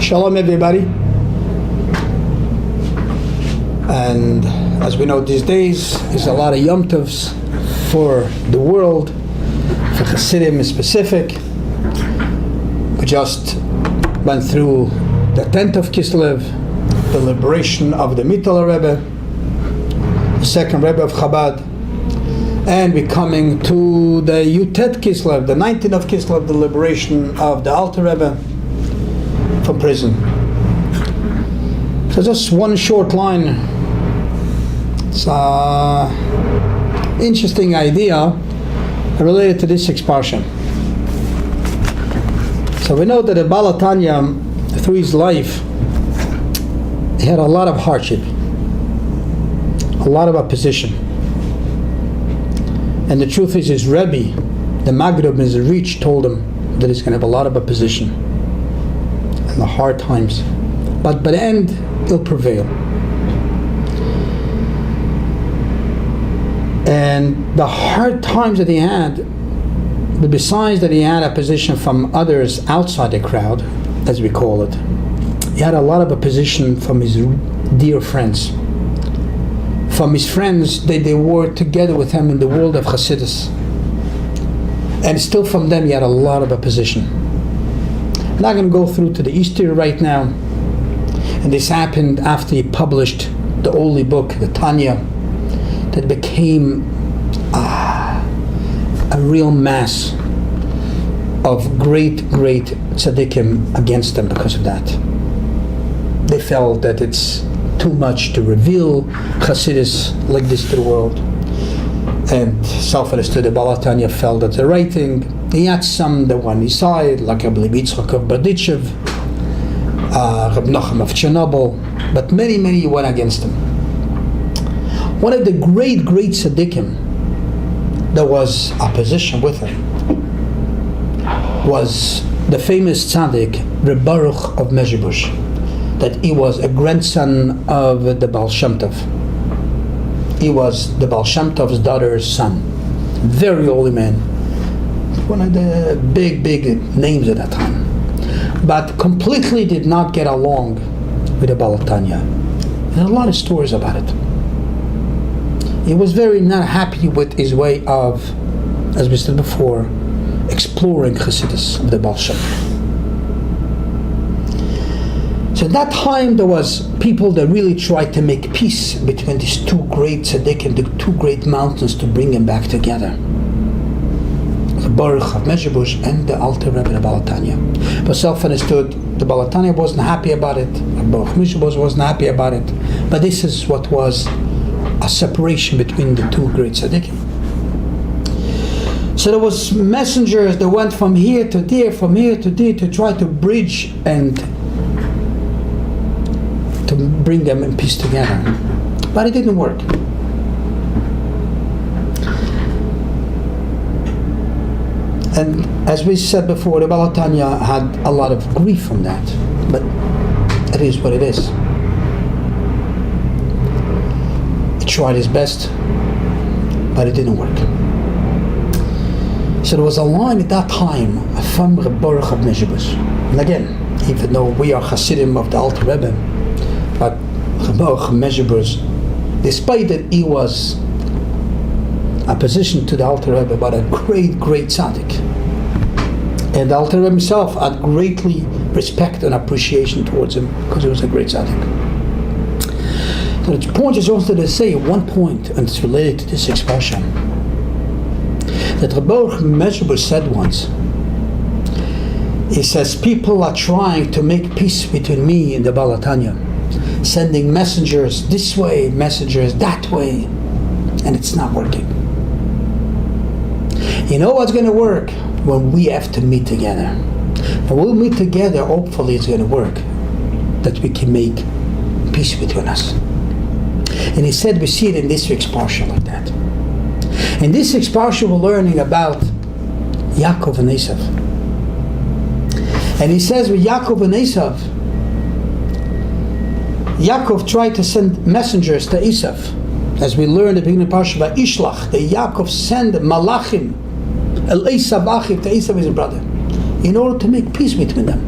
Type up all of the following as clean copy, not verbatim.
Shalom everybody. And as we know these days, there's a lot of Yom Tovs for the world, for Hasidim in specific. We just went through the 10th of Kislev, the liberation of the Mittler Rebbe, the second Rebbe of Chabad, and we're coming to the Yutet Kislev, the 19th of Kislev, the liberation of the Alter Rebbe from prison. So just one short line. It's an interesting idea related to this expression. So we know that the Baal HaTanya, through his life, he had a lot of hardship, a lot of opposition. And the truth is, his Rebbe, the Maghreb, his Reach, told him that he's going to have a lot of opposition and the hard times. But by the end, he'll prevail. And the hard times that he had, but besides that he had opposition from others outside the crowd, as we call it, he had a lot of opposition from his dear friends. From his friends that they were together with him in the world of Hasidus. And still from them he had a lot of opposition. I'm not going to go through to the Easter right now. And this happened after he published the holy book, the Tanya, that became a real mass of great tzaddikim against them because of that. They felt that it's too much to reveal Hasidus like this to the world. And self-understood, the Baal HaTanya felt that the right thing. He had some that were on his side, like Rabbi Yisrael of Berditchev, Rabbi Nachum of Chernobyl, but many went against him. One of the great tzaddikim that was opposition with him was the famous tzaddik Reb Baruch of Mezhebush, that he was a grandson of the Baal Shem Tov. He was the Baal Shem Tov's daughter's son. Very holy man. One of the big names at that time. But completely did not get along with the Baal HaTanya. There's a lot of stories about it. He was very not happy with his way of, as we said before, exploring Chassidus of the Baal Shem Tov. So at that time there was people that really tried to make peace between these two great tzaddikim, the two great mountains, to bring them back together. The Baruch of Mezhebush and the Alter Rebbe, the Baal HaTanya. But self-understood, the Baal HaTanya wasn't happy about it, the Baruch Mezhebush wasn't happy about it. But this is what was a separation between the two great tzaddikim. So there was messengers that went from here to there, to try to bridge and to bring them in peace together. But it didn't work. And as we said before, the Baal HaTanya had a lot of grief from that. But it is what it is. He tried his best, but it didn't work. So there was a line at that time from Reb Baruch of Mezhebush. And again, even though we are Hasidim of the Alter Rebbe, but Reb Baruch Mezhebush, despite that he was opposition to the Alter Rebbe, but a great tzaddik. And the Alter Rebbe himself had greatly respect and appreciation towards him because he was a great tzaddik. So the point is also to say one point, and it's related to this expression, that Reb Baruch Mezhebush said once. He says, people are trying to make peace between me and the Baal HaTanya, sending messengers this way, messengers that way, and it's not working. You know what's going to work? When we have to meet together. When we'll meet together, hopefully it's going to work, that we can make peace between us. And he said, we see it in this week's parsha like that. In this week's parsha, we're learning about Yaakov and Esav. And he says with Yaakov and Esav, Yaakov tried to send messengers to Esav. As we learned at the beginning of Parsha Vayishlach, that Yaakov sent malachim, El Esav Achiv, to Esav his brother, in order to make peace between them.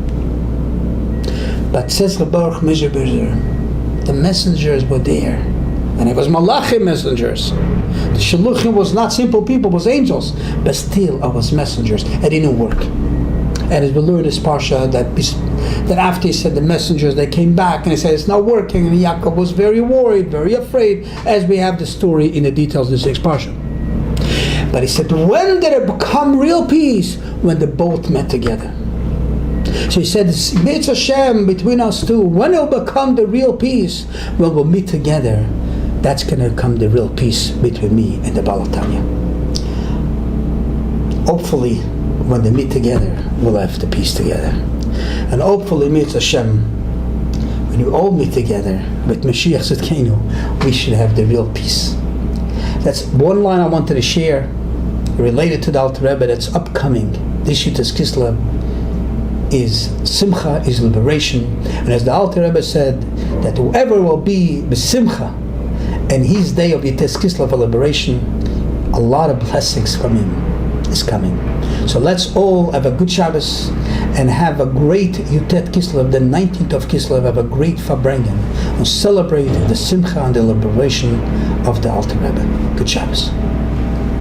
But says Baruch Mezheberzer, the messengers were there, and it was Malachim messengers. The Shaluchim was not simple people, it was angels, but still it was messengers. It didn't work. And as we learn this parsha, that after he said the messengers, they came back and he said it's not working, and Yaakov was very worried, very afraid, as we have the story in the details of the sixth parsha. But he said, when did it become real peace? When they both met together. So he said, it's Hashem between us two. When it will become the real peace? When we'll meet together, that's going to come the real peace between me and the Baal Tanya. Hopefully, when they meet together, we'll have the peace together. And hopefully, Mitzvah Hashem, when you all meet together with Mashiach Tzidkenu, we should have the real peace. That's one line I wanted to share related to the Alter Rebbe that's upcoming. This Yutas Kislev is Simcha, is liberation. And as the Alter Rebbe said, that whoever will be b'Simcha and his day of Yutas Kislev for liberation, a lot of blessings from him is coming. So let's all have a good Shabbos and have a great Yutet Kislev, the 19th of Kislev, have a great Farbrengen and celebrate the Simcha and the liberation of the Alter Rebbe. Good Shabbos.